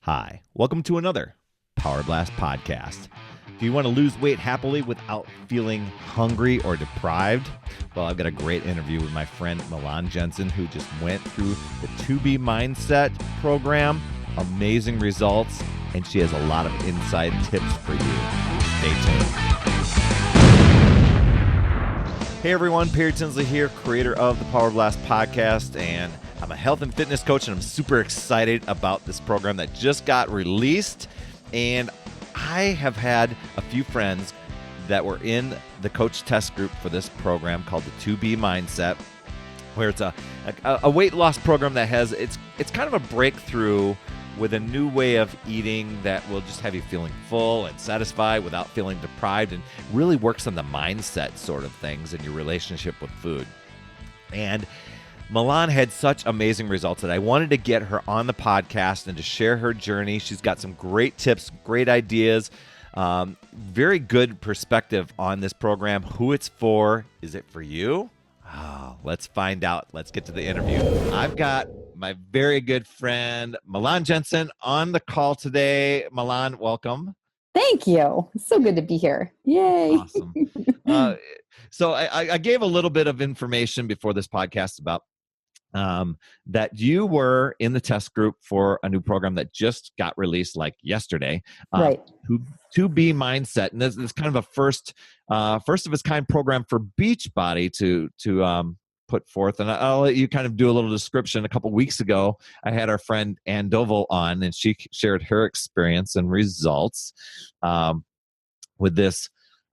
Hi, welcome to another Power Blast podcast. Do you want to lose weight happily without feeling hungry or deprived? Well, I've got a great interview with my friend Milan Jensen, who just went through the 2B Mindset program. Amazing results, and she has a lot of inside tips for you. Stay tuned. Hey everyone, Perry Tinsley here, creator of the Power Blast podcast, and I'm a health and fitness coach, and I'm super excited about this program that just got released. And I have had a few friends that were in the coach test group for this program called the 2B Mindset, where it's a weight loss program that has, it's kind of a breakthrough with a new way of eating that will just have you feeling full and satisfied without feeling deprived, and really works on the mindset sort of things in your relationship with food. And Milan had such amazing results that I wanted to get her on the podcast and to share her journey. She's got some great tips, great ideas, very good perspective on this program, who it's for. Is it for you? Oh, let's find out. Let's get to the interview. I've got my very good friend, Milan Jensen, on the call today. Milan, welcome. Thank you. It's so good to be here. Yay. Awesome. So I gave a little bit of information before this podcast about that you were in the test group for a new program that just got released like yesterday. Right. 2B Mindset. And this is kind of a first of its kind program for Beachbody to put forth. And I'll let you kind of do a little description. A couple weeks ago, I had our friend Ann Doval on, and she shared her experience and results with this,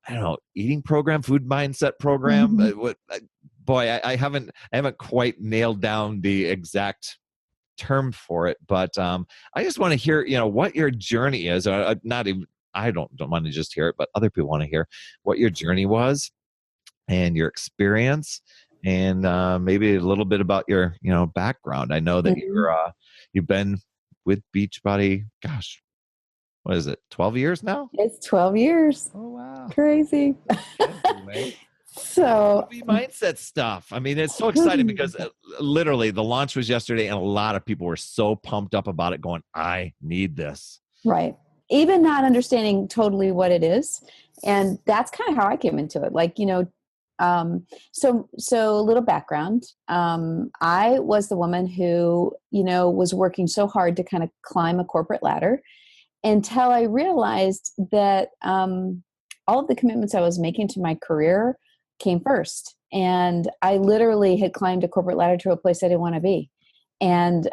I don't know, eating program, food mindset program. Boy, I haven't quite nailed down the exact term for it, but I just want to hear, what your journey is. Not even, I don't want to just hear it, but other people want to hear what your journey was and your experience, and maybe a little bit about your, background. I know that you've been with Beachbody. Gosh, what is it? 12 years now? It's 12 years. Oh wow, crazy. So mindset stuff. I mean, it's so exciting because literally the launch was yesterday, and a lot of people were so pumped up about it, going, I need this. Right. Even not understanding totally what it is. And that's kind of how I came into it. Like, so a little background. I was the woman who, was working so hard to kind of climb a corporate ladder until I realized that all of the commitments I was making to my career came first. And I literally had climbed a corporate ladder to a place I didn't want to be. And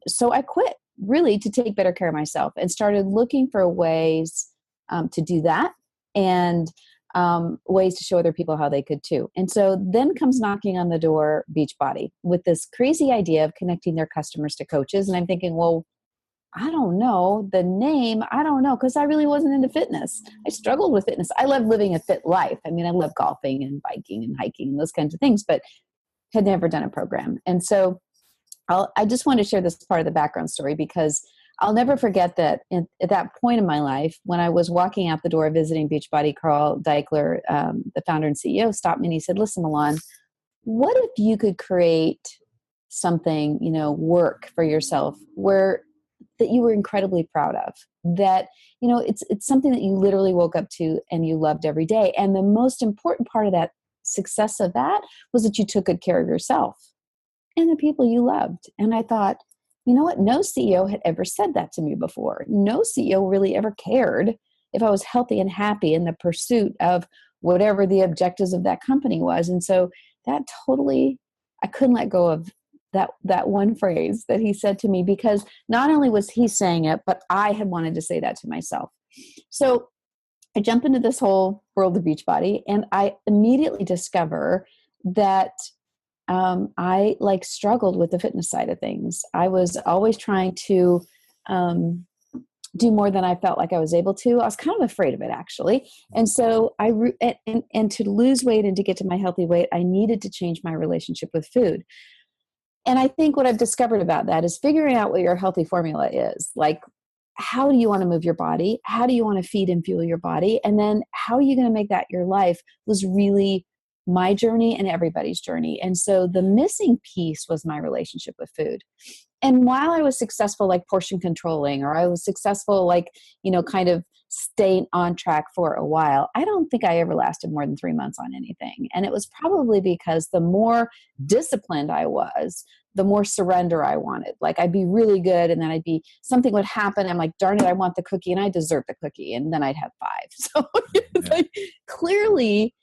so I quit really to take better care of myself and started looking for ways to do that, and ways to show other people how they could too. And so then comes knocking on the door Beachbody with this crazy idea of connecting their customers to coaches. And I'm thinking, well, I don't know the name. I don't know, because I really wasn't into fitness. I struggled with fitness. I love living a fit life. I mean, I love golfing and biking and hiking and those kinds of things, but had never done a program. And so I just want to share this part of the background story, because I'll never forget that at that point in my life, when I was walking out the door visiting Beachbody, Carl Deichler, the founder and CEO, stopped me and he said, listen, Milan, what if you could create something, work for yourself that you were incredibly proud of, that, it's something that you literally woke up to and you loved every day. And the most important part of that success of that was that you took good care of yourself and the people you loved. And I thought, you know what? No CEO had ever said that to me before. No CEO really ever cared if I was healthy and happy in the pursuit of whatever the objectives of that company was. And so that totally, I couldn't let go of that one phrase that he said to me, because not only was he saying it, but I had wanted to say that to myself. So I jump into this whole world of Beachbody, and I immediately discover that I struggled with the fitness side of things. I was always trying to do more than I felt like I was able to. I was kind of afraid of it, actually. And so and to lose weight and to get to my healthy weight, I needed to change my relationship with food. And I think what I've discovered about that is figuring out what your healthy formula is. Like, how do you want to move your body? How do you want to feed and fuel your body? And then how are you going to make that your life was really my journey and everybody's journey. And so the missing piece was my relationship with food. And while I was successful, like portion controlling, or I was successful, like, kind of staying on track for a while, I don't think I ever lasted more than 3 months on anything. And it was probably because the more disciplined I was, the more surrender I wanted. Like I'd be really good, and then something would happen. I'm like, darn it, I want the cookie, and I deserve the cookie. And then I'd have 5. So it's like, clearly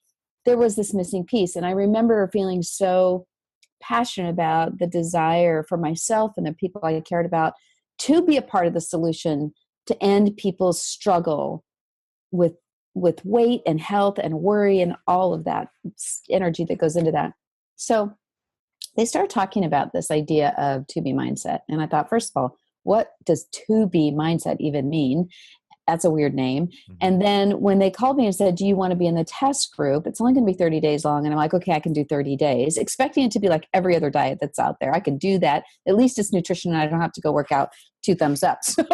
there was this missing piece. And I remember feeling so passionate about the desire for myself and the people I cared about to be a part of the solution to end people's struggle with weight and health and worry and all of that energy that goes into that. So they started talking about this idea of to be mindset. And I thought, first of all, what does to be mindset even mean? That's a weird name. Mm-hmm. And then when they called me and said, do you want to be in the test group? It's only going to be 30 days long. And I'm like, okay, I can do 30 days, expecting it to be like every other diet that's out there. I can do that. At least it's nutrition and I don't have to go work out. 2 thumbs up. So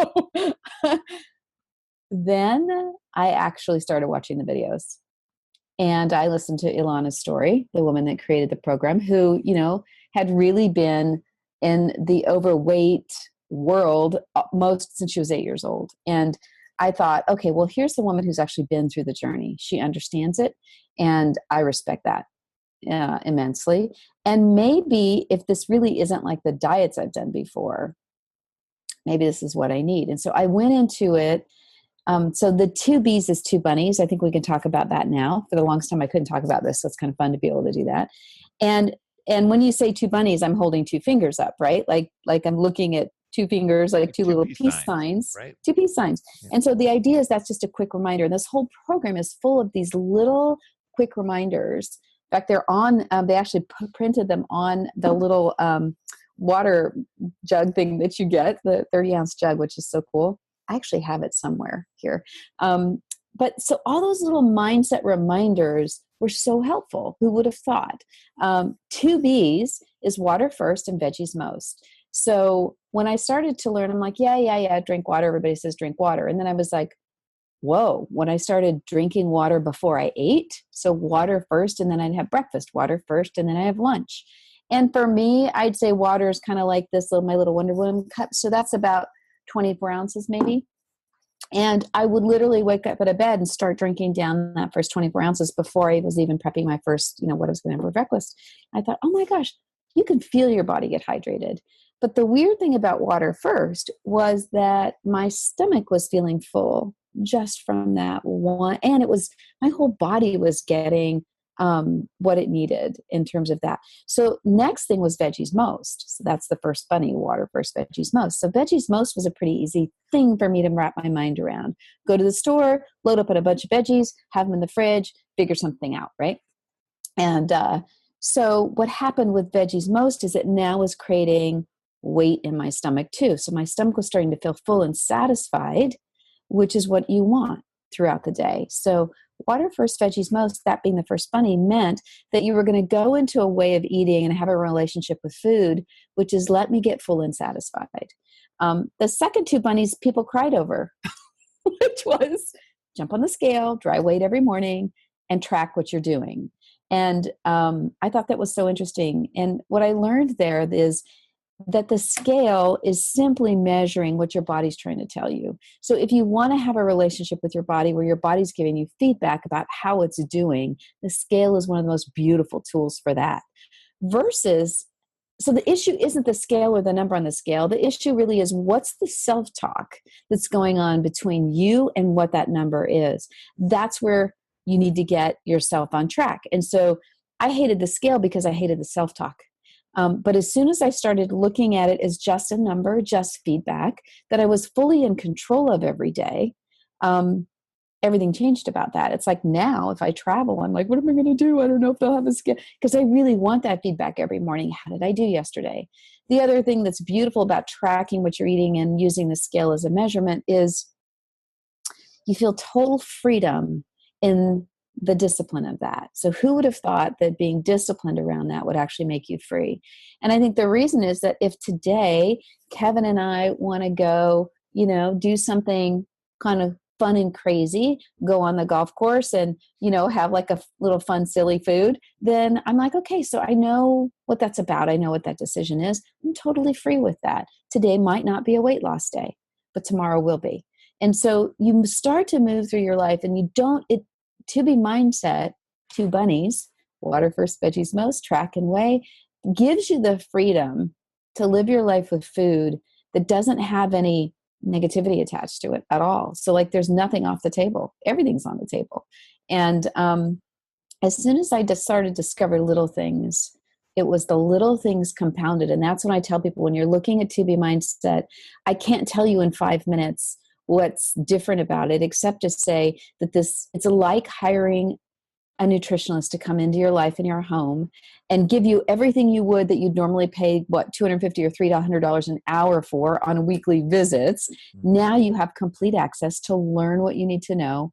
then I actually started watching the videos. And I listened to Ilana's story, the woman that created the program, who, had really been in the overweight world most since she was 8 years old. And I thought, okay, well, here's the woman who's actually been through the journey. She understands it. And I respect that immensely. And maybe if this really isn't like the diets I've done before, maybe this is what I need. And so I went into it. So the 2 B's is 2 bunnies. I think we can talk about that now. For the longest time, I couldn't talk about this. So it's kind of fun to be able to do that. And when you say 2 bunnies, I'm holding 2 fingers up, right? Like I'm looking at 2 fingers, like 2 little peace signs, right? 2 peace signs. Yeah. And so the idea is that's just a quick reminder. This whole program is full of these little quick reminders. In fact, they're on, they actually printed them on the little water jug thing that you get, the 30-ounce jug, which is so cool. I actually have it somewhere here. But so all those little mindset reminders were so helpful. Who would have thought? 2 B's is water first and veggies most. So when I started to learn, I'm like, yeah, drink water. Everybody says drink water. And then I was like, whoa, when I started drinking water before I ate, so water first, and then I'd have breakfast, water first, and then I have lunch. And for me, I'd say water is kind of like this my little Wonder Woman cup. So that's about 24 ounces maybe. And I would literally wake up at a bed and start drinking down that first 24 ounces before I was even prepping my first, what I was going to have for breakfast. I thought, oh my gosh, you can feel your body get hydrated. But the weird thing about water first was that my stomach was feeling full just from that one. And my whole body was getting what it needed in terms of that. So next thing was veggies most. So that's the first bunny, water first, veggies most. So veggies most was a pretty easy thing for me to wrap my mind around. Go to the store, load up on a bunch of veggies, have them in the fridge, figure something out, right? And so what happened with veggies most is it now was creating weight in my stomach too. So my stomach was starting to feel full and satisfied, which is what you want throughout the day. So water first, veggies most, that being the first bunny, meant that you were going to go into a way of eating and have a relationship with food, which is let me get full and satisfied. The second 2 bunnies people cried over, which was jump on the scale, dry weight every morning, and track what you're doing. And I thought that was so interesting. And what I learned there is that the scale is simply measuring what your body's trying to tell you. So if you want to have a relationship with your body where your body's giving you feedback about how it's doing, the scale is one of the most beautiful tools for that. So the issue isn't the scale or the number on the scale. The issue really is what's the self-talk that's going on between you and what that number is. That's where you need to get yourself on track. And so I hated the scale because I hated the self-talk. But as soon as I started looking at it as just a number, just feedback, that I was fully in control of every day, everything changed about that. It's like now if I travel, I'm like, what am I going to do? I don't know if they'll have a scale, because I really want that feedback every morning. How did I do yesterday? The other thing that's beautiful about tracking what you're eating and using the scale as a measurement is you feel total freedom in the discipline of that. So who would have thought that being disciplined around that would actually make you free? And I think the reason is that if today Kevin and I want to go, do something kind of fun and crazy, go on the golf course and, have like a little fun, silly food, then I'm like, okay, so I know what that's about. I know what that decision is. I'm totally free with that. Today might not be a weight loss day, but tomorrow will be. And so you start to move through your life and to be mindset, two bunnies, water first, veggies most, track and weigh, gives you the freedom to live your life with food that doesn't have any negativity attached to it at all. So like there's nothing off the table. Everything's on the table. And as soon as I just started to discover little things, it was the little things compounded. And that's when I tell people, when you're looking at 2B mindset, I can't tell you in 5 minutes what's different about it, except to say that it's like hiring a nutritionist to come into your life in your home and give you everything you would that you'd normally pay, $250 or $300 an hour for on weekly visits. Now you have complete access to learn what you need to know.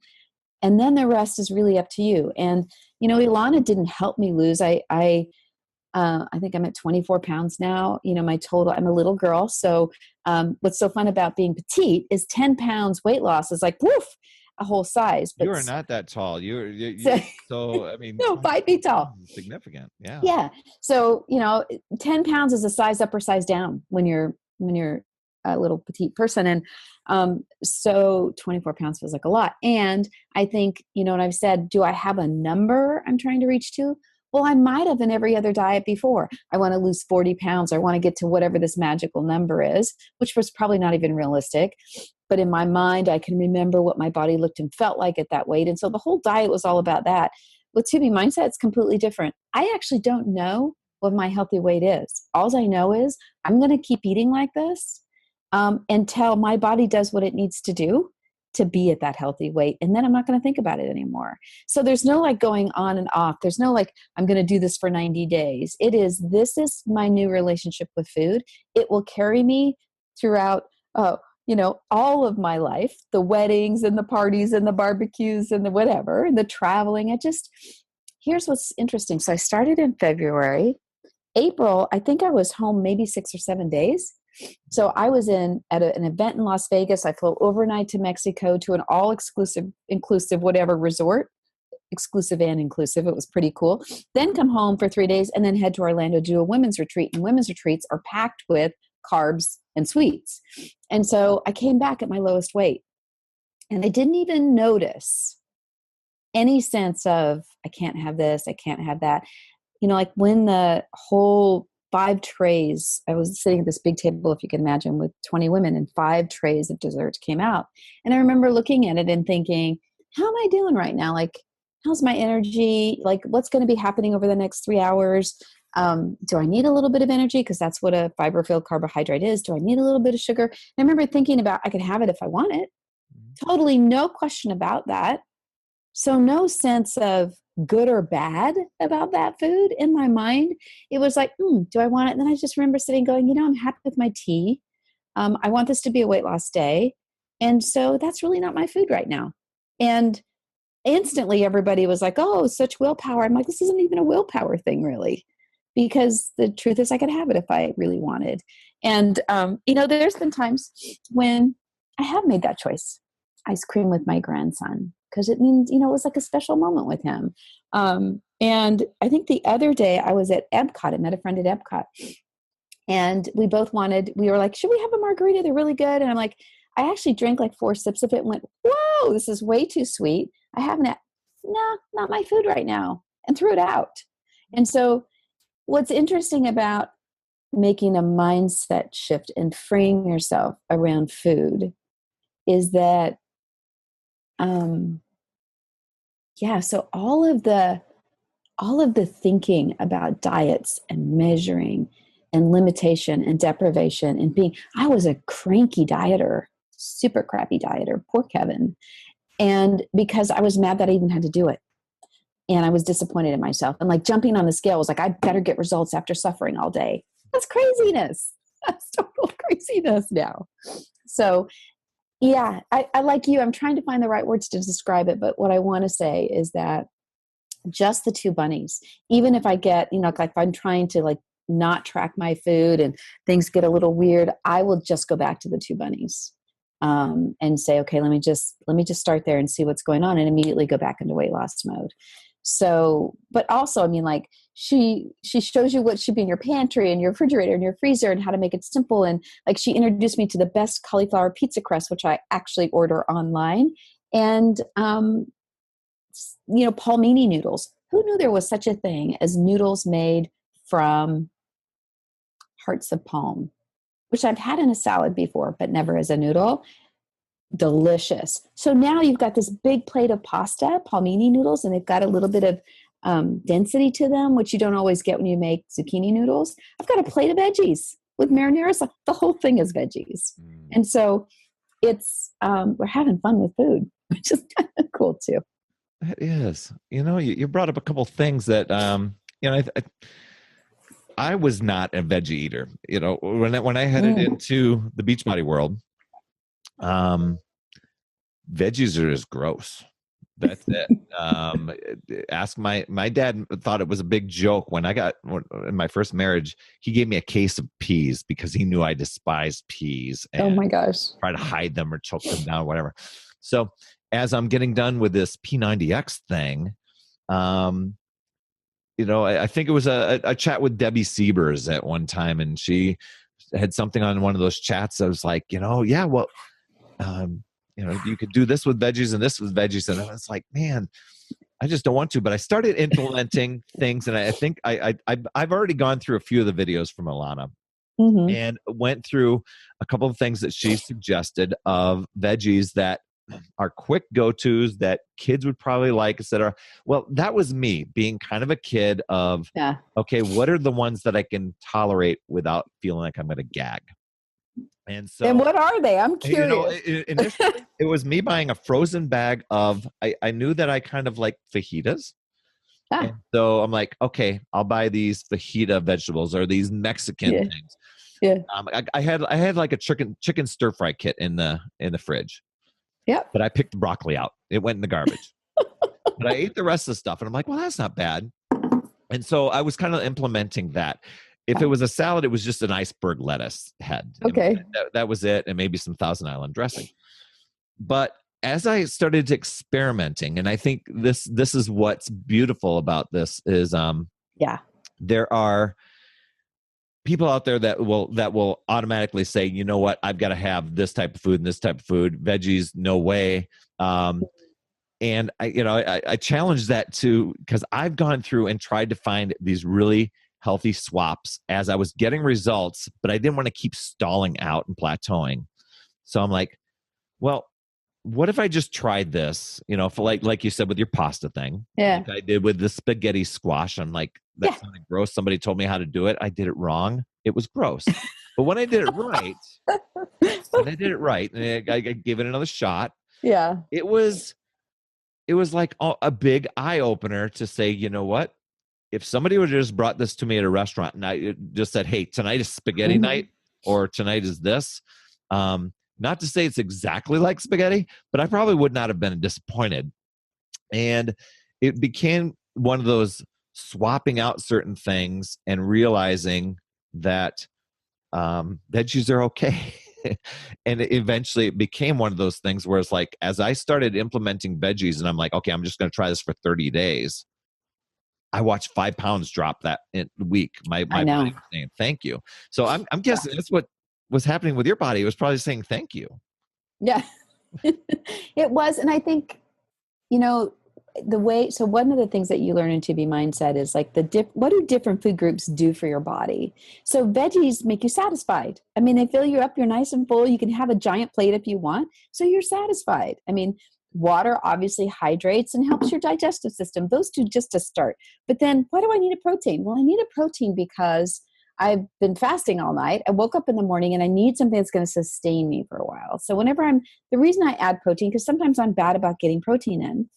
And then the rest is really up to you. And, Ilana didn't help me lose. I think I'm at 24 pounds now. My total, I'm a little girl. So what's so fun about being petite is 10 pounds weight loss is like, woof, a whole size. But you are not that tall. So I mean, no, 5 feet tall. Significant. Yeah. Yeah. So, 10 pounds is a size up or size down when you're a little petite person. And so 24 pounds feels like a lot. And I think, and I've said, do I have a number I'm trying to reach to? Well, I might have in every other diet before. I want to lose 40 pounds. I want to get to whatever this magical number is, which was probably not even realistic. But in my mind, I can remember what my body looked and felt like at that weight. And so the whole diet was all about that. With 2B mindset, it's completely different. I actually don't know what my healthy weight is. All I know is I'm going to keep eating like this until my body does what it needs to do to be at that healthy weight. And then I'm not going to think about it anymore. So there's no like going on and off. There's no like, I'm going to do this for 90 days. This is my new relationship with food. It will carry me throughout, all of my life, the weddings and the parties and the barbecues and the whatever, and the traveling. Here's what's interesting. So I started in February. April, I think I was home maybe 6 or 7 days. So I was at an event in Las Vegas. I flew overnight to Mexico to an all inclusive, whatever resort, exclusive and inclusive. It was pretty cool. Then come home for 3 days and then head to Orlando to do a women's retreat. And women's retreats are packed with carbs and sweets. And so I came back at my lowest weight and I didn't even notice any sense of, I can't have this, I can't have that. Like when the whole 5 trays, I was sitting at this big table, if you can imagine, with 20 women, and 5 trays of desserts came out. And I remember looking at it and thinking, how am I doing right now? Like, how's my energy? Like, what's going to be happening over the next 3 hours? Do I need a little bit of energy? Because that's what a fiber-filled carbohydrate is. Do I need a little bit of sugar? And I remember thinking about, I could have it if I want it. Totally no question about that. So no sense of good or bad about that food in my mind. It was like, do I want it? And then I just remember sitting going, I'm happy with my tea. I want this to be a weight loss day. And so that's really not my food right now. And instantly everybody was like, oh, such willpower. I'm like, this isn't even a willpower thing really, because the truth is I could have it if I really wanted. And, there's been times when I have made that choice. Ice cream with my grandson, because it means, it was like a special moment with him. And I think the other day I was at Epcot. I met a friend at Epcot and we were like, should we have a margarita? They're really good. And I'm like, I actually drank like 4 sips of it and went, whoa, this is way too sweet. I haven't, no, not my food right now, and threw it out. And so what's interesting about making a mindset shift and freeing yourself around food is that, so all of the thinking about diets and measuring and limitation and deprivation and I was a cranky dieter, super crappy dieter, poor Kevin. And because I was mad that I even had to do it. And I was disappointed in myself. And like jumping on the scale was like, I better get results after suffering all day. That's craziness. That's total craziness now. So yeah, I like you. I'm trying to find the right words to describe it. But what I want to say is that just the 2 bunnies, even if I get, like if I'm trying to like not track my food and things get a little weird, I will just go back to the 2 bunnies. and say, okay, let me just start there and see what's going on, and immediately go back into weight loss mode. So, but also, I mean, like she shows you what should be in your pantry and your refrigerator and your freezer and how to make it simple. And like, she introduced me to the best cauliflower pizza crust, which I actually order online. And, palmini noodles. Who knew there was such a thing as noodles made from hearts of palm, which I've had in a salad before, but never as a noodle. Delicious. So now you've got this big plate of pasta, palmini noodles, and they've got a little bit of density to them, which you don't always get when you make zucchini noodles. I've got a plate of veggies with marinara. The whole thing is veggies. And so it's, we're having fun with food, which is kind of cool too. That is. You brought up a couple things that, I was not a veggie eater. When I headed into the Beachbody world, veggies are just gross. That's it. Ask my dad thought it was a big joke when in my first marriage, he gave me a case of peas because he knew I despised peas. And oh my gosh. Try to hide them or choke them down, whatever. So as I'm getting done with this P90X thing, I think it was a chat with Debbie Siebers at one time, and she had something on one of those chats. I was like, yeah, well, you could do this with veggies and this with veggies. And I was like, man, I just don't want to. But I started implementing things, and I think I've already gone through a few of the videos from Ilana, and went through a couple of things that she suggested of veggies that are quick go-tos that kids would probably like, etc. Well, that was me being kind of a kid of, okay, what are the ones that I can tolerate without feeling like I'm going to gag? And so, and what are they? I'm curious. Initially, it was me buying a frozen bag of, I knew that I kind of like fajitas. And so I'm like, okay, I'll buy these fajita vegetables or these Mexican things. Yeah. I had like a chicken stir fry kit in the fridge. Yep. But I picked the broccoli out. It went in the garbage. But I ate the rest of the stuff, and I'm like, well, that's not bad. And so I was kind of implementing that. If it was a salad, it was just an iceberg lettuce head. Okay. That was it, and maybe some Thousand Island dressing. But as I started experimenting, and I think this is what's beautiful about this is there are people out there that will automatically say, you know what, I've got to have this type of food and this type of food. Veggies, no way. And I challenge that too, because I've gone through and tried to find these really healthy swaps as I was getting results, but I didn't want to keep stalling out and plateauing. So I'm like, well, what if I just tried this, for like you said, with your pasta thing, like I did with the spaghetti squash. I'm like, that's kind of gross. Somebody told me how to do it. I did it wrong. It was gross. But when I did it right, and I gave it another shot. Yeah. It was like a big eye opener to say, you know what? If somebody would have just brought this to me at a restaurant and I just said, hey, tonight is spaghetti night, or tonight is this, not to say it's exactly like spaghetti, but I probably would not have been disappointed. And it became one of those swapping out certain things and realizing that veggies are okay. And eventually it became one of those things where it's like, as I started implementing veggies and I'm like, okay, I'm just going to try this for 30 days. I watched 5 pounds drop that week. My body was saying, thank you. So I'm guessing that's what was happening with your body. It was probably saying, thank you. Yeah, it was. And I think, so one of the things that you learn in 2B mindset is like what do different food groups do for your body? So veggies make you satisfied. I mean, they fill you up. You're nice and full. You can have a giant plate if you want. So you're satisfied. I mean, water obviously hydrates and helps your digestive system. Those two just to start. But then why do I need a protein? Well, I need a protein because I've been fasting all night. I woke up in the morning and I need something that's going to sustain me for a while. So the reason I add protein, because sometimes I'm bad about getting protein in.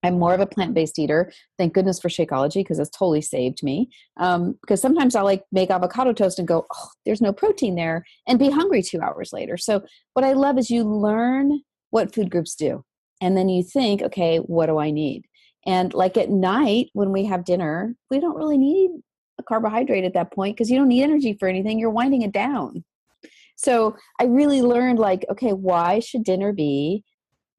I'm more of a plant-based eater. Thank goodness for Shakeology, because it's totally saved me. Because sometimes I'll make avocado toast and go, oh, there's no protein there, and be hungry 2 hours later. So what I love is you learn what food groups do. And then you think, okay, what do I need? And like at night when we have dinner, we don't really need a carbohydrate at that point because you don't need energy for anything. You're winding it down. So I really learned like, okay, why should dinner be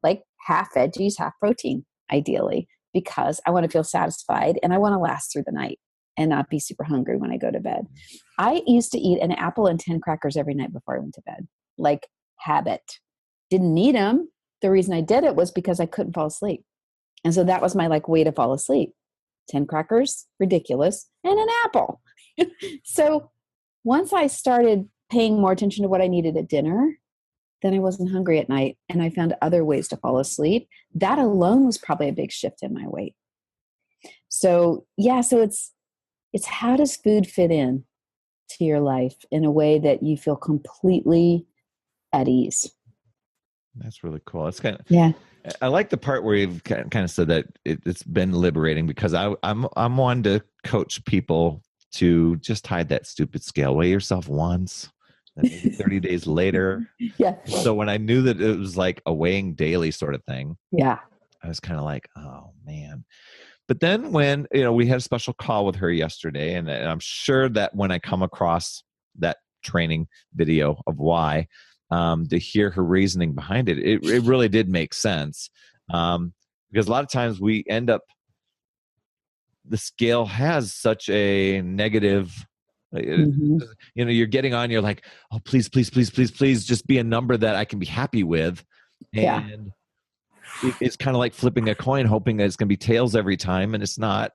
like half veggies, half protein, ideally? Because I want to feel satisfied and I want to last through the night and not be super hungry when I go to bed. I used to eat an apple and 10 crackers every night before I went to bed, like habit. Didn't need them. The reason I did it was because I couldn't fall asleep. And so that was my like way to fall asleep. 10 crackers, ridiculous, and an apple. So once I started paying more attention to what I needed at dinner, then I wasn't hungry at night and I found other ways to fall asleep. That alone was probably a big shift in my weight. So yeah, so it's how does food fit in to your life in a way that you feel completely at ease? That's really cool. It's kind of, Yeah. I like the part where you've kind of said that it's been liberating, because I'm one to coach people to just hide that stupid scale. Weigh yourself once, then maybe 30 days later. Yeah. So when I knew that it was like a weighing daily sort of thing, Yeah. I was kind of like, oh man. But then when, we had a special call with her yesterday, and I'm sure that when I come across that training video of why, to hear her reasoning behind it, it really did make sense. Because a lot of times we end up, the scale has such a negative, Mm-hmm. you're getting on, you're like, oh, please, please, please, please, please, just be a number that I can be happy with. Yeah. And it's kind of like flipping a coin, hoping that it's going to be tails every time, and it's not.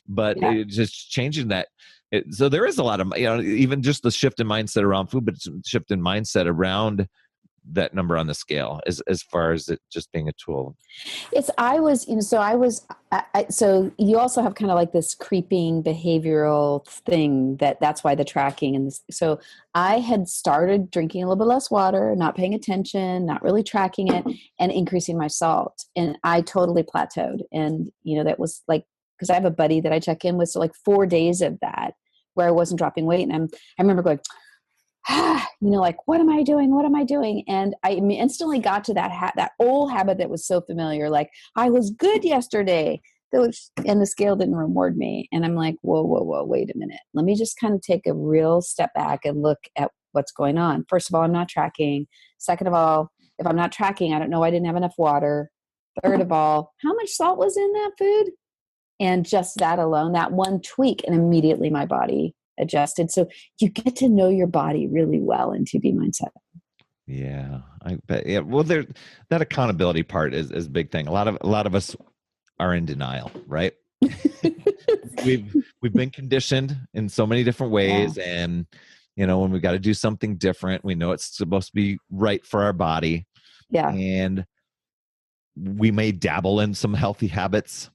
But Yeah. it's just changing that. So there is a lot of, even just the shift in mindset around food, but it's a shift in mindset around that number on the scale, as far as it just being a tool. So you also have kind of like this creeping behavioral thing that's why the tracking and this. So I had started drinking a little bit less water, not paying attention, not really tracking it, and increasing my salt. And I totally plateaued. And, that was like, because I have a buddy that I check in with. So like 4 days of that where I wasn't dropping weight. And I remember going, like, what am I doing? What am I doing? And I instantly got to that old habit that was so familiar. Like, I was good yesterday, and the scale didn't reward me. And I'm like, whoa, whoa, whoa, wait a minute. Let me just kind of take a real step back and look at what's going on. First of all, I'm not tracking. Second of all, if I'm not tracking, I don't know I didn't have enough water. Third of all, how much salt was in that food? And just that alone, that one tweak, and immediately my body adjusted. So you get to know your body really well in 2B mindset. Yeah, I bet. Yeah, well, that accountability part is a big thing. A lot of us are in denial, right? we've been conditioned in so many different ways, Yeah. and when we got to do something different, we know it's supposed to be right for our body. Yeah. And we may dabble in some healthy habits.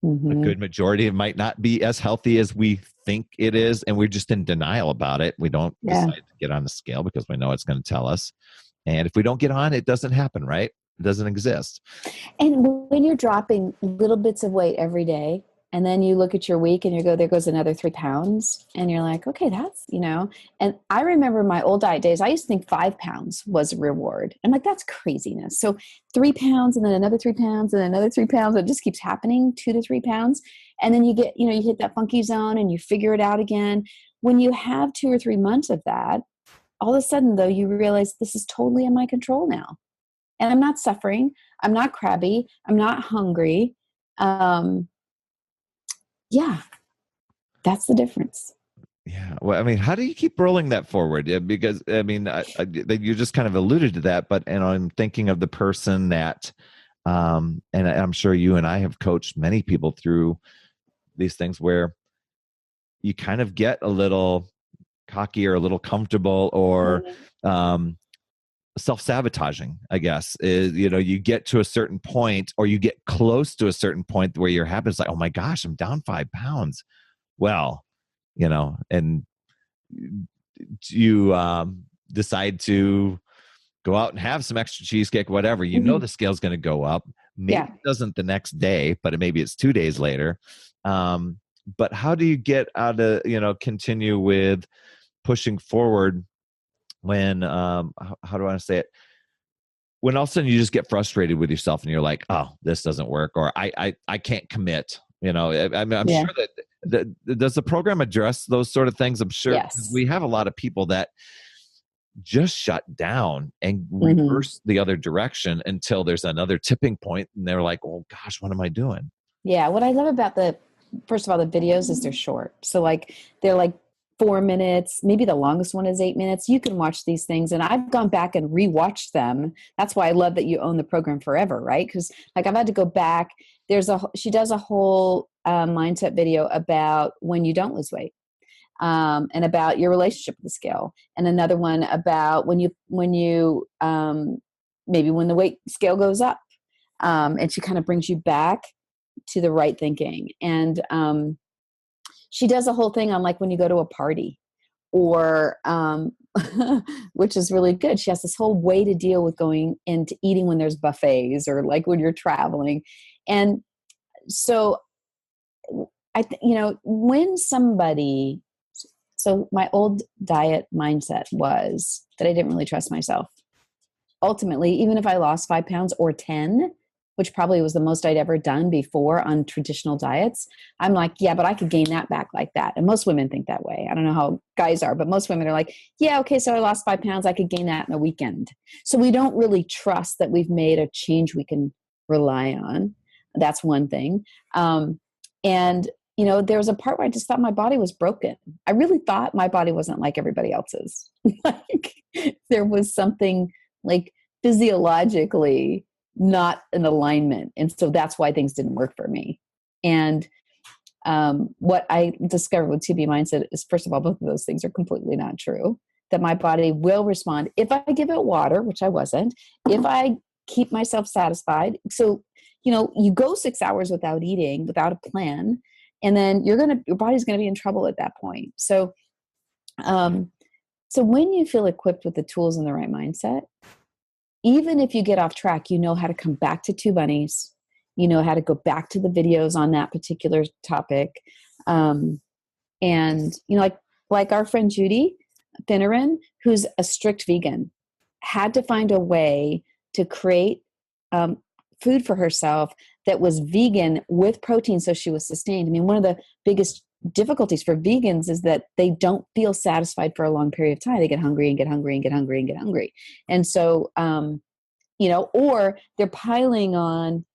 Mm-hmm. A good majority, it might not be as healthy as we think it is, and we're just in denial about it. We don't decide to get on the scale because we know it's going to tell us. And if we don't get on, it doesn't happen, right? It doesn't exist. And when you're dropping little bits of weight every day, and then you look at your week and you go, there goes another 3 pounds. And you're like, okay, that's, and I remember my old diet days, I used to think 5 pounds was a reward. I'm like, that's craziness. So 3 pounds and then another 3 pounds and another 3 pounds. It just keeps happening, 2 to 3 pounds. And then you get, you hit that funky zone and you figure it out again. When you have 2 or 3 months of that, all of a sudden though, you realize this is totally in my control now. And I'm not suffering. I'm not crabby. I'm not hungry. Yeah, that's the difference. Yeah. Well, I mean, how do you keep rolling that forward? Yeah, because I mean, you just kind of alluded to that, but I'm thinking of the person that, and I'm sure you and I have coached many people through these things where you kind of get a little cocky or a little comfortable or self-sabotaging, I guess. Is you get to a certain point, or you get close to a certain point where your habit's like, oh my gosh, I'm down 5 pounds. Well, and you decide to go out and have some extra cheesecake, whatever, the scale's going to go up. Maybe it doesn't the next day, but maybe it's 2 days later. But how do you get out of, continue with pushing forward when, how do I want to say it? When all of a sudden you just get frustrated with yourself and you're like, oh, this doesn't work, or I can't commit. I'm sure that, does the program address those sort of things? I'm sure, because we have a lot of people that just shut down and Mm-hmm. reverse the other direction until there's another tipping point and they're like, oh gosh, what am I doing? Yeah. What I love about first of all, the videos is they're short. So like, they're like 4 minutes, maybe the longest one is 8 minutes. You can watch these things. And I've gone back and rewatched them. That's why I love that you own the program forever, right? Because like I've had to go back. She does a whole mindset video about when you don't lose weight. And about your relationship with the scale, and another one about when you maybe when the weight scale goes up, and she kind of brings you back to the right thinking. And she does a whole thing on like when you go to a party, or which is really good. She has this whole way to deal with going into eating when there's buffets, or like when you're traveling. And so when somebody, so my old diet mindset was that I didn't really trust myself. Ultimately, even if I lost 5 pounds or 10, which probably was the most I'd ever done before on traditional diets, I'm like, yeah, but I could gain that back like that. And most women think that way. I don't know how guys are, but most women are like, yeah, okay, so I lost 5 pounds. I could gain that in a weekend. So we don't really trust that we've made a change we can rely on. That's one thing. And there was a part where I just thought my body was broken. I really thought my body wasn't like everybody else's. Like there was something like physiologically not in alignment. And so that's why things didn't work for me. And what I discovered with 2B Mindset is, first of all, both of those things are completely not true. That my body will respond if I give it water, which I wasn't, if I keep myself satisfied. So, you go 6 hours without eating, without a plan, and then your body's going to be in trouble at that point. So, so when you feel equipped with the tools and the right mindset, even if you get off track, you know how to come back to Two Bunnies, you know how to go back to the videos on that particular topic. And, like our friend Judy Finneran, who's a strict vegan, had to find a way to create food for herself that was vegan with protein so she was sustained. I mean, one of the biggest difficulties for vegans is that they don't feel satisfied for a long period of time. They get hungry and get hungry and get hungry and get hungry. And so, or they're piling on,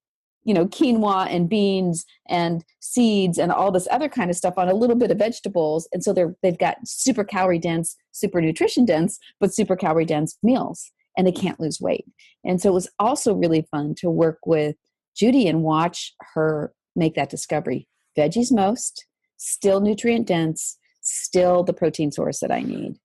quinoa and beans and seeds and all this other kind of stuff on a little bit of vegetables. And so they've got super calorie dense, super nutrition dense, but super calorie dense meals, and they can't lose weight. And so it was also really fun to work with Judy and watch her make that discovery. Veggies most, still nutrient dense, still the protein source that I need.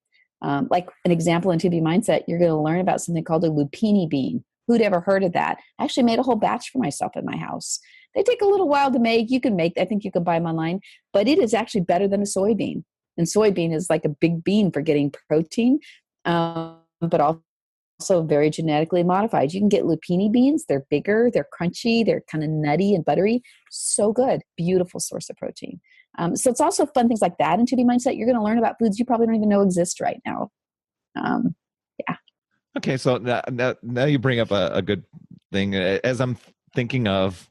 Like an example in 2B Mindset, you're going to learn about something called a lupini bean. Who'd ever heard of that? I actually made a whole batch for myself in my house. They take a little while to make. I think you can buy them online, but it is actually better than a soybean. And soybean is like a big bean for getting protein, but also very genetically modified. You can get lupini beans. They're bigger, they're crunchy, they're kind of nutty and buttery. So good. Beautiful source of protein. So it's also fun things like that in 2D Mindset. You're going to learn about foods you probably don't even know exist right now. Yeah. Okay, so now you bring up a good thing. As I'm thinking of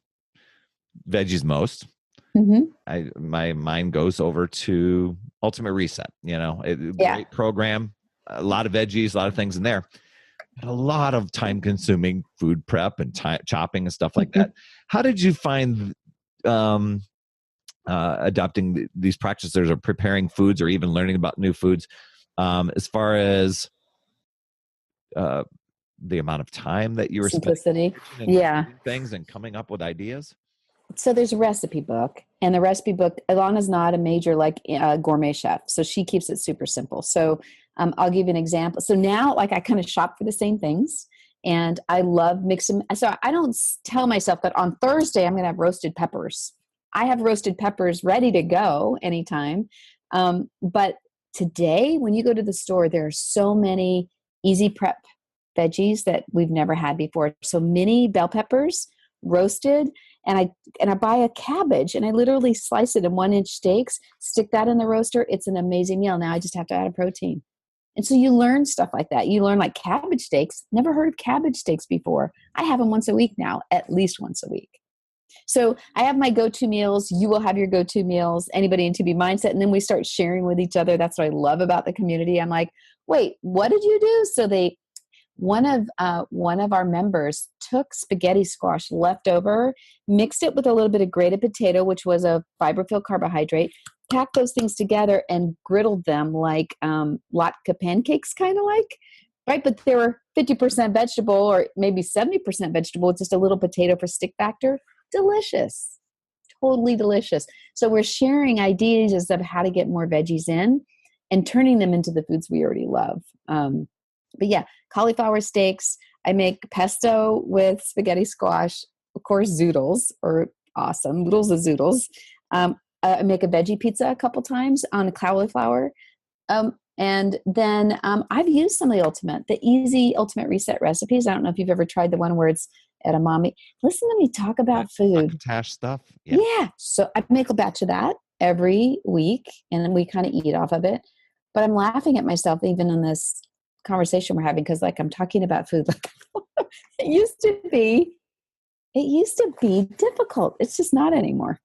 Veggies Most, my mind goes over to Ultimate Reset. Great program, a lot of veggies, a lot of things in there. A lot of time-consuming food prep and chopping and stuff like that. How did you find adopting these practices or preparing foods or even learning about new foods as far as the amount of time that you were simplicity, spending things and coming up with ideas? So there's a recipe book, and the recipe book, Ilana's not a major gourmet chef, so she keeps it super simple. So I'll give you an example. So now, I kind of shop for the same things, and I love mixing. So I don't tell myself that on Thursday I'm going to have roasted peppers. I have roasted peppers ready to go anytime. But today, when you go to the store, there are so many easy prep veggies that we've never had before. So mini bell peppers roasted, and I buy a cabbage, and I literally slice it in 1-inch steaks, stick that in the roaster. It's an amazing meal. Now I just have to add a protein. And so you learn stuff like that. You learn like cabbage steaks. Never heard of cabbage steaks before. I have them once a week now, at least once a week. So I have my go-to meals. You will have your go-to meals, anybody in 2B Mindset. And then we start sharing with each other. That's what I love about the community. I'm like, wait, what did you do? So one of our members took spaghetti squash leftover, mixed it with a little bit of grated potato, which was a fiber-filled carbohydrate, packed those things together and griddled them like latke pancakes, kind of like, right? But they were 50% vegetable or maybe 70% vegetable with just a little potato for stick factor. Delicious. Totally delicious. So we're sharing ideas of how to get more veggies in and turning them into the foods we already love. But yeah, cauliflower steaks. I make pesto with spaghetti squash, of course, zoodles are awesome. Noodles of zoodles. I make a veggie pizza a couple times on cauliflower. And then I've used some of the easy ultimate reset recipes. I don't know if you've ever tried the one where it's edamame. Listen to me talk about food. Succotash stuff. Yeah. So I make a batch of that every week and then we kind of eat off of it. But I'm laughing at myself even in this conversation we're having because like I'm talking about food. Like it used to be difficult. It's just not anymore.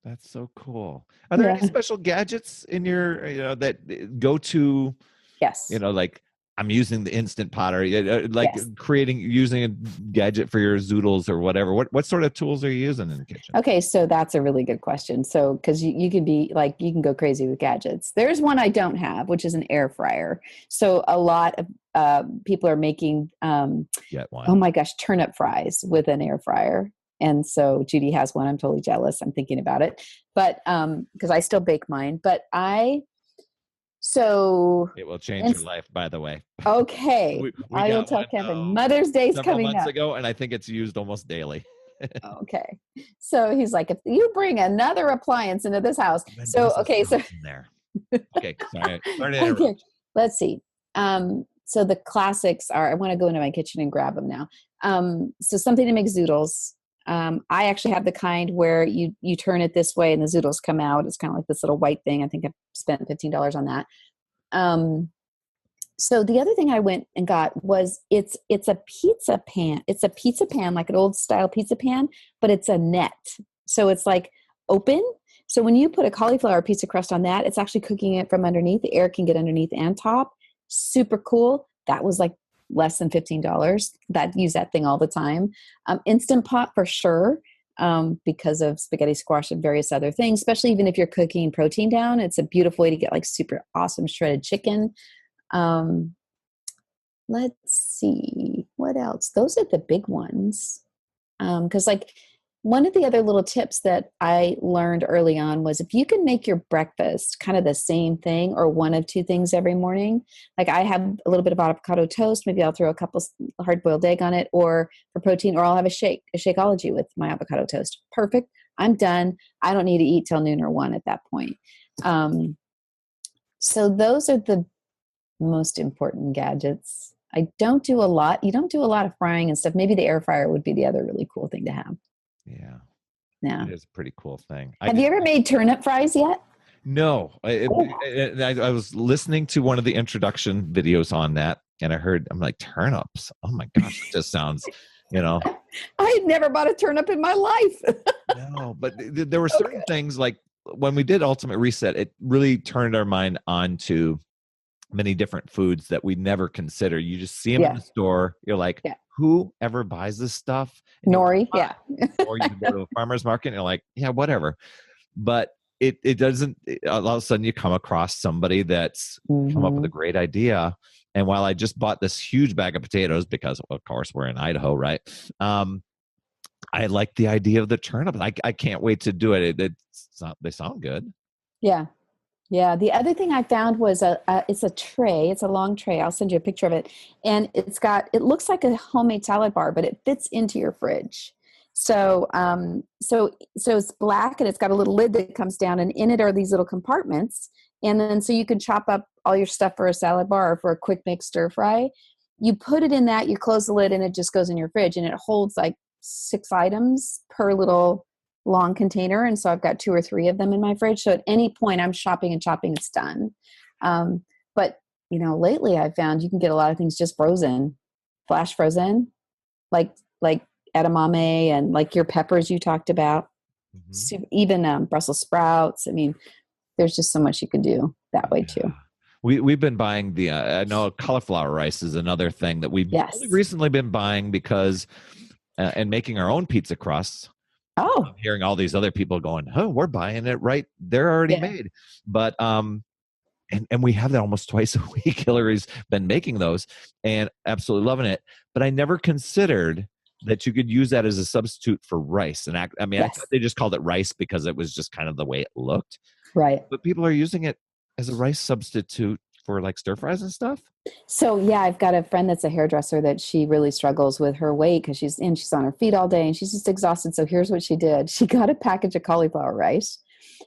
That's so cool. Are there any special gadgets in your, that go to, yes, like I'm using the Instant Pot or using a gadget for your zoodles or whatever. What sort of tools are you using in the kitchen? Okay. So that's a really good question. So, cause you can be like, you can go crazy with gadgets. There's one I don't have, which is an air fryer. So a lot of people are making, Get one. Oh my gosh, turnip fries with an air fryer. And so Judy has one. I'm totally jealous. I'm thinking about it, but because I still bake mine. But it will change your life, by the way. Okay, we I will tell Kevin. Mother's Day's coming months up. ago, and I think it's used almost daily. Okay, so he's like, if you bring another appliance into this house, okay, there. Okay, sorry to interrupt. Okay, let's see. So the classics are. I want to go into my kitchen and grab them now. So something to make zoodles. I actually have the kind where you turn it this way and the zoodles come out. It's kind of like this little white thing. I think I've spent $15 on that. So the other thing I went and got was it's a pizza pan. It's a pizza pan, like an old style pizza pan, but it's a net. So it's like open. So when you put a cauliflower pizza crust on that, it's actually cooking it from underneath. The air can get underneath and top. Super cool. That was like less than $15. That use that thing all the time. Instant Pot for sure, because of spaghetti squash and various other things, especially even if you're cooking protein down. It's a beautiful way to get like super awesome shredded chicken. Let's see what else. Those are the big ones. Because like one of the other little tips that I learned early on was if you can make your breakfast kind of the same thing or one of two things every morning, like I have a little bit of avocado toast, maybe I'll throw a couple hard-boiled egg on it or for protein, or I'll have a Shakeology with my avocado toast. Perfect. I'm done. I don't need to eat till noon or 1 at that point. So those are the most important gadgets. I don't do a lot. You don't do a lot of frying and stuff. Maybe the air fryer would be the other really cool thing to have. Yeah. It is a pretty cool thing. Have you ever made turnip fries yet? No. I was listening to one of the introduction videos on that, and I'm like, turnips. Oh my gosh, it just sounds, I had never bought a turnip in my life. No, but there were certain things like when we did Ultimate Reset, it really turned our mind onto many different foods that we never consider. You just see them in the store. You're like, who ever buys this stuff? Nori, Or you go to a farmer's market and you're like, yeah, whatever. But it doesn't, all of a sudden you come across somebody that's come up with a great idea. And while I just bought this huge bag of potatoes, because of course we're in Idaho, right? I like the idea of the turnip. I can't wait to do it. They sound good. Yeah. Yeah. The other thing I found was it's a tray. It's a long tray. I'll send you a picture of it. And it looks like a homemade salad bar, but it fits into your fridge. So it's black and it's got a little lid that comes down, and in it are these little compartments. And then so you can chop up all your stuff for a salad bar or for a quick mix stir fry. You put it in that, you close the lid, and it just goes in your fridge, and it holds like 6 items per little long container. And so I've got 2 or 3 of them in my fridge. So at any point I'm shopping and chopping, it's done. But lately I've found you can get a lot of things just frozen, flash frozen, like edamame and like your peppers you talked about, even Brussels sprouts. I mean, there's just so much you can do that way too. we've been buying the I know cauliflower rice is another thing that we've only Yes. recently been buying because and making our own pizza crusts. I'm Oh, hearing all these other people going, "Oh, we're buying it right. They're already yeah. made." But and we have that almost twice a week. Hillary's been making those and absolutely loving it. But I never considered that you could use that as a substitute for rice. And I mean, I thought Yes. they just called it rice because it was just kind of the way it looked. Right. But people are using it as a rice substitute for like stir fries and stuff. So yeah, I've got a friend that's a hairdresser that she really struggles with her weight because she's on her feet all day and she's just exhausted. So here's what she did. She got a package of cauliflower rice.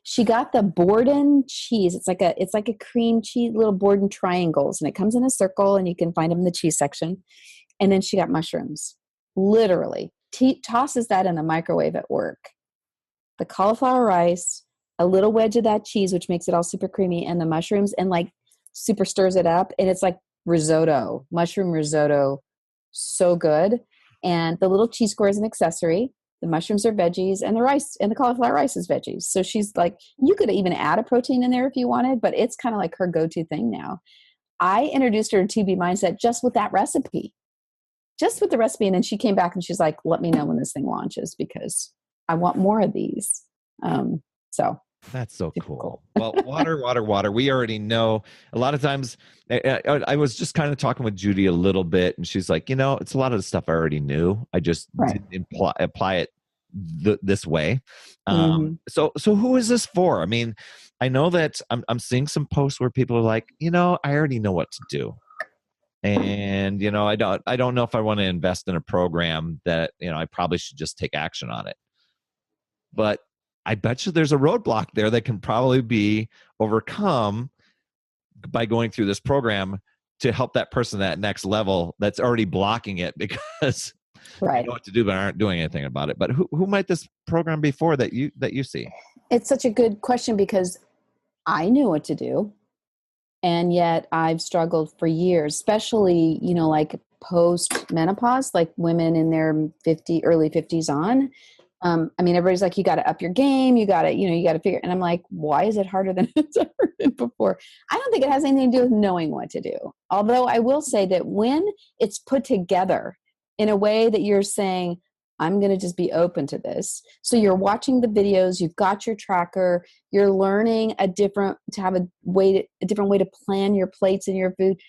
She got the Borden cheese. It's like a cream cheese, little Borden triangles, and it comes in a circle and you can find them in the cheese section. And then she got mushrooms. Literally. Tosses that in the microwave at work. The cauliflower rice, a little wedge of that cheese, which makes it all super creamy, and the mushrooms, and like super stirs it up. And it's like risotto, mushroom risotto. So good. And the little cheese square is an accessory. The mushrooms are veggies, and the rice and the cauliflower rice is veggies. So she's like, you could even add a protein in there if you wanted, but it's kind of like her go-to thing now. I introduced her to 2B Mindset just with that recipe, just with the recipe. And then she came back and she's like, let me know when this thing launches because I want more of these. So That's so cool. Well, water. We already know a lot of times. I was just kind of talking with Judy a little bit, and she's like, it's a lot of the stuff I already knew. I just right. didn't apply it this way. Mm-hmm. So who is this for? I mean, I know that I'm seeing some posts where people are like, I already know what to do. And I don't know if I want to invest in a program that I probably should just take action on it. But I bet you there's a roadblock there that can probably be overcome by going through this program to help that person at that next level that's already blocking it because they Right. know what to do but aren't doing anything about it. But who might this program be for that you see? It's such a good question because I knew what to do. And yet I've struggled for years, especially, like post menopause, like women in their early 50s on. I mean, everybody's like, you got to up your game. You got to figure. And I'm like, why is it harder than it's ever been before? I don't think it has anything to do with knowing what to do. Although I will say that when it's put together in a way that you're saying, I'm going to just be open to this. So you're watching the videos, you've got your tracker, you're learning a different way to plan your plates and your food.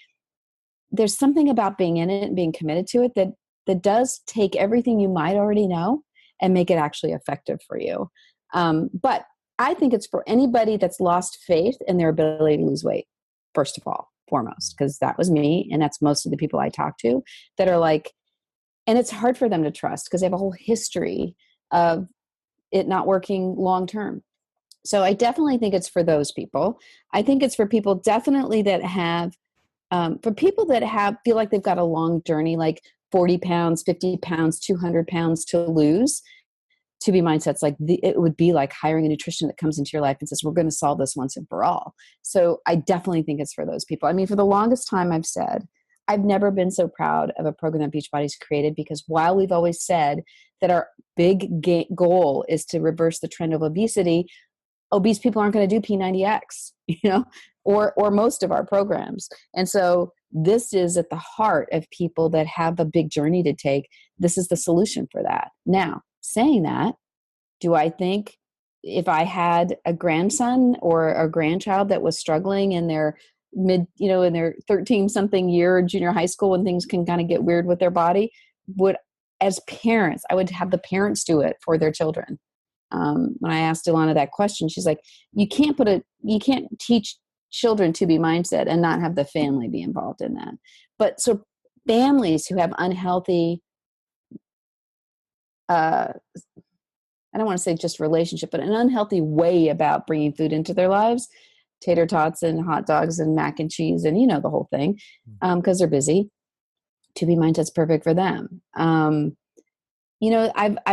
There's something about being in it and being committed to it that does take everything you might already know and make it actually effective for you. But I think it's for anybody that's lost faith in their ability to lose weight, first of all, foremost, because that was me. And that's most of the people I talk to that are like, and it's hard for them to trust because they have a whole history of it not working long term. So I definitely think it's for those people. I think it's for people definitely that have, feel like they've got a long journey, like 40 pounds, 50 pounds, 200 pounds to lose. To be mindsets like it would be like hiring a nutrition that comes into your life and says, we're going to solve this once and for all. So I definitely think it's for those people. I mean, for the longest time I've said, I've never been so proud of a program that Beachbody's created because while we've always said that our big goal is to reverse the trend of obesity, obese people aren't going to do P90X, or most of our programs. And so this is at the heart of people that have a big journey to take. This is the solution for that. Now, saying that, do I think if I had a grandson or a grandchild that was struggling in their in their 13 something year junior high school when things can kind of get weird with their body, as parents, I would have the parents do it for their children. When I asked Ilana that question, she's like, you can't teach children to be mindset and not have the family be involved in that. But so families who have unhealthy, I don't want to say just relationship, but an unhealthy way about bringing food into their lives, tater tots and hot dogs and mac and cheese and the whole thing, because they're busy. To be mindset's perfect for them. I've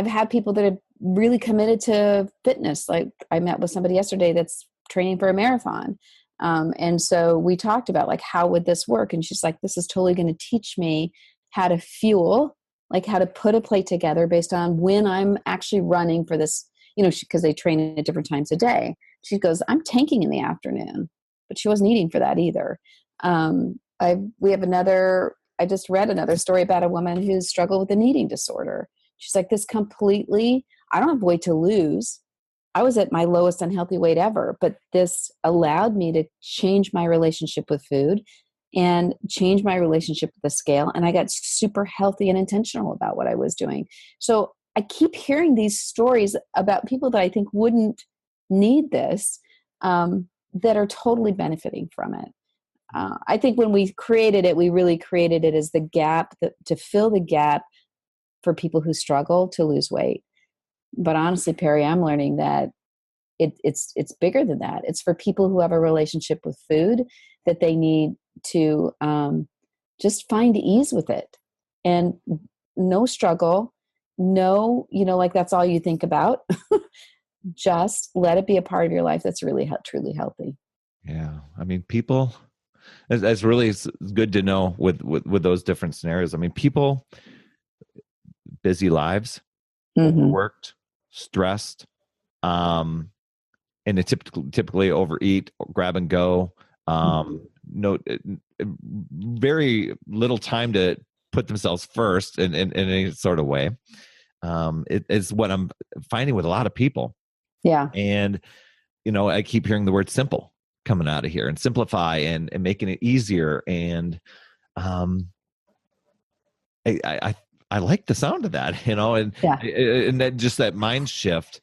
had people that are really committed to fitness. Like I met with somebody yesterday that's training for a marathon. And so we talked about like, how would this work? And she's like, this is totally going to teach me how to fuel, like how to put a plate together based on when I'm actually running for this, because they train at different times a day. She goes, I'm tanking in the afternoon but she wasn't eating for that either. I just read another story about a woman who struggled with an eating disorder. She's like, I don't have weight to lose. I was at my lowest unhealthy weight ever, but this allowed me to change my relationship with food and change my relationship with the scale. And I got super healthy and intentional about what I was doing. So I keep hearing these stories about people that I think wouldn't need this, that are totally benefiting from it. I think when we created it, we really created it as the gap to fill the gap for people who struggle to lose weight. But honestly, Perry, I'm learning that it's bigger than that. It's for people who have a relationship with food that they need to just find ease with it, and no struggle, no, like that's all you think about. Just let it be a part of your life that's really truly healthy. Yeah. I mean, people, that's really good to know with those different scenarios. I mean, people, busy lives, overworked, stressed, and they typically overeat, grab and go. No, very little time to put themselves first in any sort of way. It is what I'm finding with a lot of people. Yeah. And, I keep hearing the word simple coming out of here, and simplify and making it easier. And I like the sound of that, and then just that mind shift.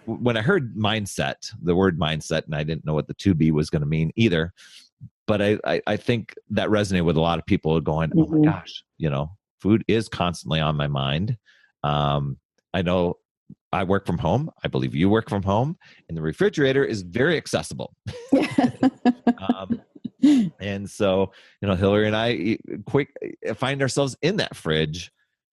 When I heard mindset, the word mindset, and I didn't know what the 2B was going to mean either, but I think that resonated with a lot of people going, oh my gosh, food is constantly on my mind. I know I work from home. I believe you work from home, and the refrigerator is very accessible. And so, Hillary and I find ourselves in that fridge,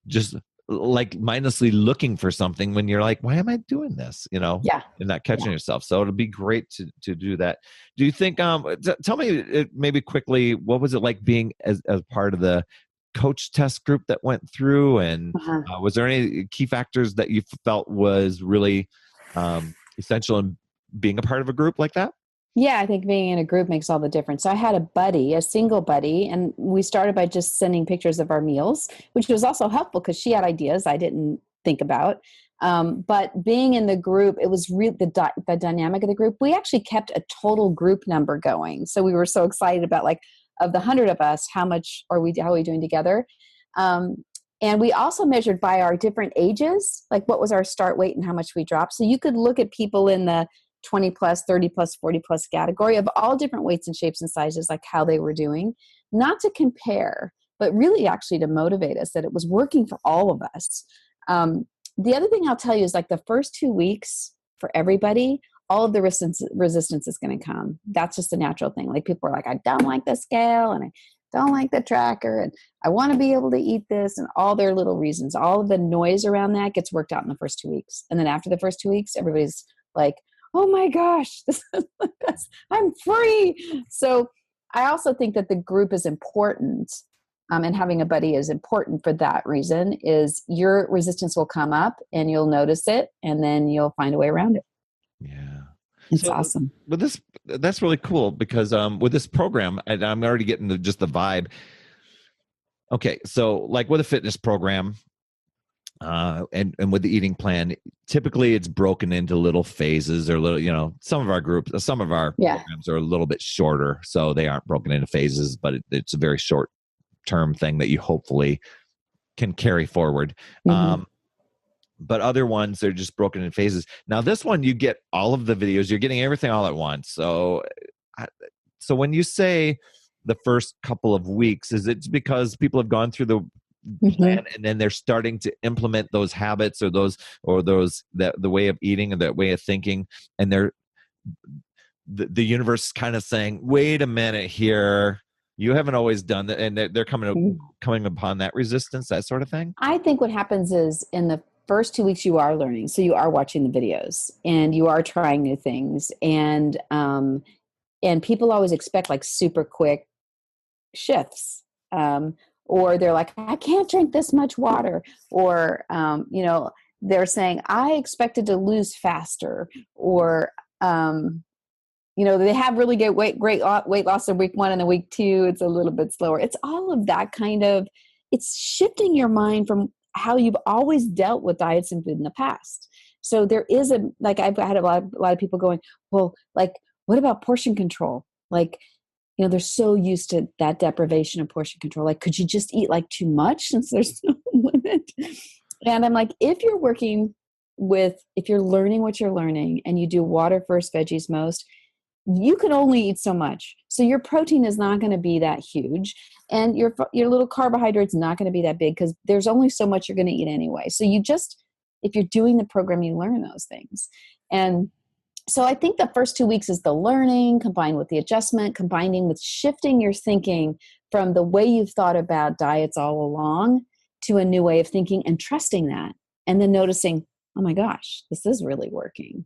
just like mindlessly looking for something when you're like, why am I doing this? And not catching yourself. So it'll be great to do that. Do you think, tell me maybe quickly, what was it like being as part of the coach test group that went through? And was there any key factors that you felt was really essential in being a part of a group like that? Yeah, I think being in a group makes all the difference. So I had a single buddy, and we started by just sending pictures of our meals, which was also helpful because she had ideas I didn't think about. But being in the group, it was really the dynamic of the group. We actually kept a total group number going. So we were so excited about, like, of the 100 of us, how are we doing together? And we also measured by our different ages, like what was our start weight and how much we dropped. So you could look at people in the 20 plus, 30 plus, 40 plus category of all different weights and shapes and sizes, like how they were doing, not to compare, but really actually to motivate us that it was working for all of us. The other thing I'll tell you is, like, the first 2 weeks for everybody, all of the resistance is going to come. That's just a natural thing. Like, people are like, I don't like the scale, and I don't like the tracker, and I want to be able to eat this, and all their little reasons. All of the noise around that gets worked out in the first 2 weeks. And then after the first 2 weeks, everybody's like, oh my gosh, I'm free. So I also think that the group is important, and having a buddy is important for that reason. Is your resistance will come up and you'll notice it, and then you'll find a way around it. Yeah. It's awesome. With this, that's really cool because with this program, and I'm already getting just the vibe. Okay, so like with a fitness program, and with the eating plan, typically it's broken into little phases, or little, some of our programs are a little bit shorter, so they aren't broken into phases, but it's a very short term thing that you hopefully can carry forward. But other ones, they're just broken in phases. Now this one, you get all of the videos, you're getting everything all at once. So when you say the first couple of weeks, is it because people have gone through the plan and then they're starting to implement those habits or the way of eating and that way of thinking, and the universe is kind of saying, wait a minute here, you haven't always done that, and they're coming upon that resistance, that sort of thing? I think what happens is, in the first 2 weeks, you are learning. So you are watching the videos and you are trying new things, and people always expect, like, super quick shifts. Or they're like, I can't drink this much water. Or, they're saying, I expected to lose faster. Or, they have really good great weight loss in week 1, and then week 2, it's a little bit slower. It's all of that kind of, it's shifting your mind from how you've always dealt with diets and food in the past. So there is I've had a lot of people going, well, like, what about portion control? Like, they're so used to that deprivation of portion control. Like, could you just eat like too much since there's no limit? And I'm like, if you're learning what you're learning and you do water first, veggies most, you can only eat so much. So your protein is not going to be that huge, and your little carbohydrates not going to be that big, because there's only so much you're going to eat anyway. So if you're doing the program, you learn those things. And so I think the first 2 weeks is the learning combined with the adjustment, combining with shifting your thinking from the way you've thought about diets all along to a new way of thinking, and trusting that, and then noticing, oh my gosh, this is really working.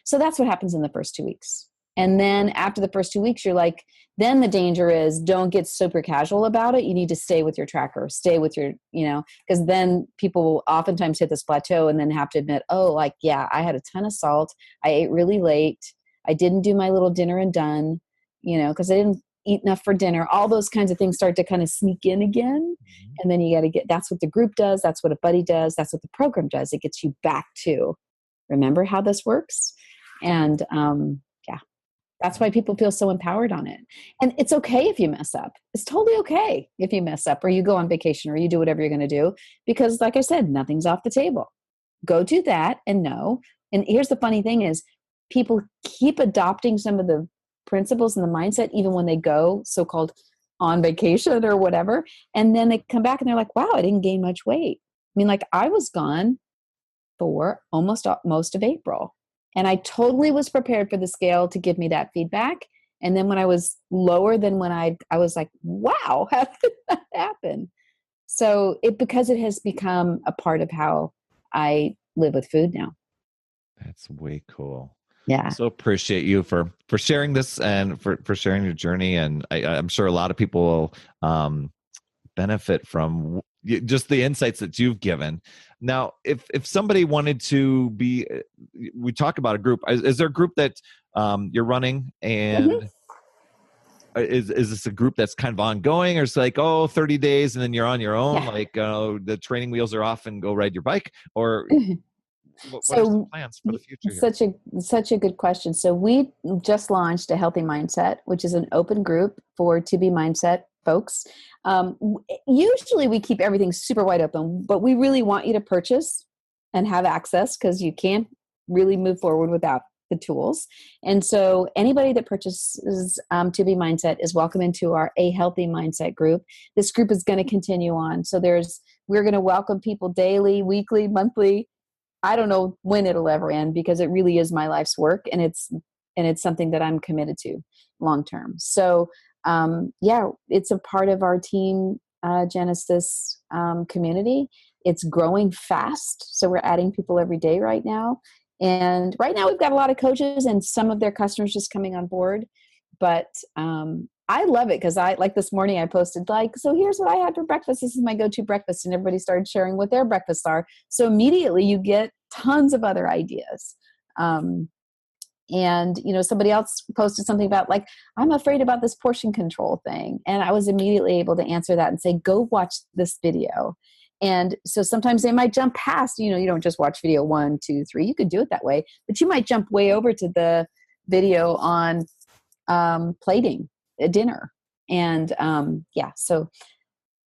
So that's what happens in the first 2 weeks. And then after the first 2 weeks, you're like, then the danger is, don't get super casual about it. You need to stay with your tracker, stay with your, because then people will oftentimes hit this plateau and then have to admit, oh, like, yeah, I had a ton of salt. I ate really late. I didn't do my little dinner and done, because I didn't eat enough for dinner. All those kinds of things start to kind of sneak in again. Mm-hmm. And then you got to that's what the group does. That's what a buddy does. That's what the program does. It gets you back to, remember how this works? And that's why people feel so empowered on it. And it's okay if you mess up. It's totally okay if you mess up, or you go on vacation, or you do whatever you're going to do, because like I said, nothing's off the table. Go do that and know. And here's the funny thing is, people keep adopting some of the principles and the mindset even when they go so-called on vacation or whatever. And then they come back and they're like, wow, I didn't gain much weight. I mean, like, I was gone for almost most of April. And I totally was prepared for the scale to give me that feedback. And then when I was lower than when I was like, wow, how did that happen? So because it has become a part of how I live with food now. That's way cool. Yeah. So appreciate you for sharing this, and for sharing your journey. And I'm sure a lot of people will benefit from just the insights that you've given. Now, if somebody wanted to be, we talk about a group. Is there a group that you're running, and mm-hmm. is this a group that's kind of ongoing, or it's like, 30 days and then you're on your own, like the training wheels are off and go ride your bike, or what are some plans for the future here? Such a good question. So we just launched a Healthy Mindset, which is an open group for To Be Mindset folks. Usually we keep everything super wide open, but we really want you to purchase and have access, because you can't really move forward without the tools. And so anybody that purchases To Be Mindset is welcome into our A Healthy Mindset group. This group is going to continue on. So we're going to welcome people daily, weekly, monthly. I don't know when it'll ever end, because it really is my life's work, and it's something that I'm committed to long term. So it's a part of our Team Genesis community. It's growing fast, so we're adding people every day right now. And right now we've got a lot of coaches and some of their customers just coming on board. But I love it, because like this morning I posted, like, so here's what I had for breakfast. This is my go-to breakfast. And everybody started sharing what their breakfasts are. So immediately you get tons of other ideas. And, somebody else posted something about, like, I'm afraid about this portion control thing. And I was immediately able to answer that and say, go watch this video. And so sometimes they might jump past, you don't just watch video 1, 2, 3. You could do it that way, but you might jump way over to the video on plating a dinner. And so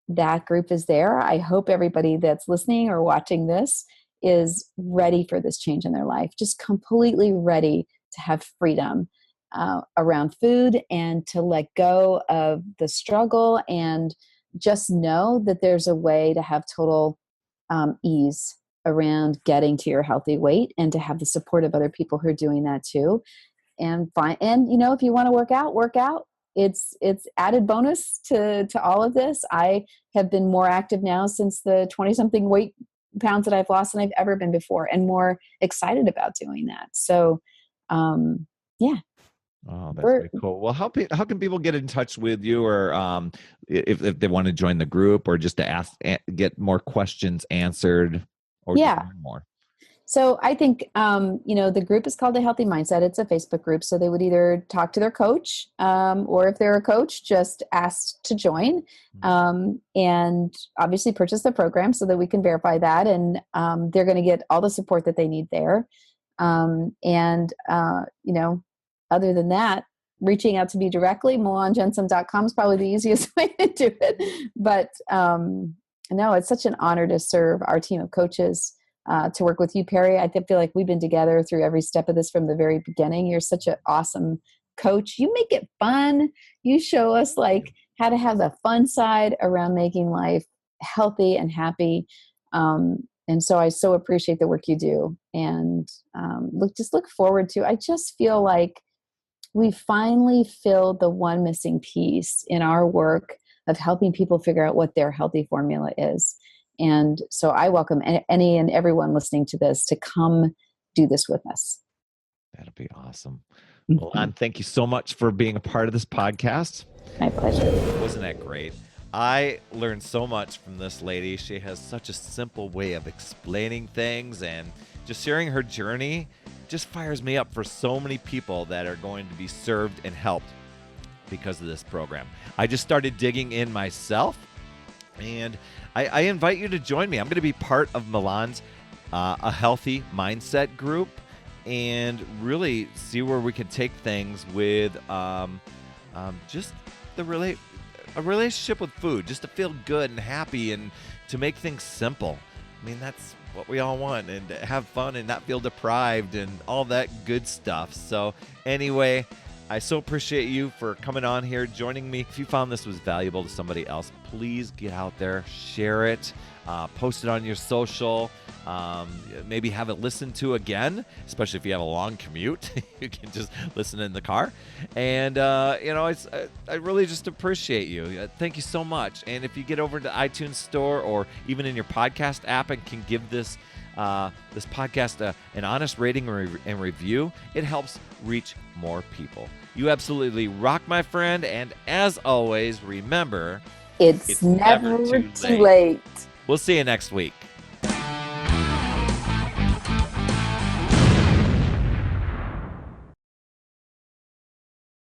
that group is there. I hope everybody that's listening or watching this is ready for this change in their life, just completely ready to have freedom around food, and to let go of the struggle, and just know that there's a way to have total ease around getting to your healthy weight, and to have the support of other people who are doing that too. And if you want to work out. It's added bonus to all of this. I have been more active now since the 20-something weight pounds that I've lost than I've ever been before, and more excited about doing that. So, yeah. Oh, that's very cool. Well, how can people get in touch with you, or if they want to join the group, or just to get more questions answered, or just learn more? So I think, the group is called A Healthy Mindset. It's a Facebook group. So they would either talk to their coach, or if they're a coach, just ask to join, and obviously purchase the program so that we can verify that. And they're going to get all the support that they need there. Other than that, reaching out to me directly, milanjensen.com is probably the easiest way to do it. But no, it's such an honor to serve our team of coaches, to work with you, Perry. I feel like we've been together through every step of this from the very beginning. You're such an awesome coach. You make it fun. You show us like how to have the fun side around making life healthy and happy. And so I so appreciate the work you do, and look forward to. I just feel like we finally filled the one missing piece in our work of helping people figure out what their healthy formula is. And so I welcome any and everyone listening to this to come do this with us. That'll be awesome. Well, Milan, thank you so much for being a part of this podcast. My pleasure. Wasn't that great? I learned so much from this lady. She has such a simple way of explaining things, and just sharing her journey just fires me up for so many people that are going to be served and helped because of this program. I just started digging in myself, and I invite you to join me. I'm going to be part of Milan's A Healthy Mindset group, and really see where we can take things with just a relationship with food, just to feel good and happy and to make things simple. I mean, that's what we all want, and to have fun and not feel deprived and all that good stuff. So anyway, I so appreciate you for coming on here, joining me. If you found this was valuable to somebody else, please get out there, share it, post it on your social, maybe have it listened to again, especially if you have a long commute. You can just listen in the car. And, I really just appreciate you. Thank you so much. And if you get over to iTunes Store or even in your podcast app and can give this podcast an honest rating and review, it helps reach more people. You absolutely rock, my friend. And as always, remember, it's never too late. We'll see you next week.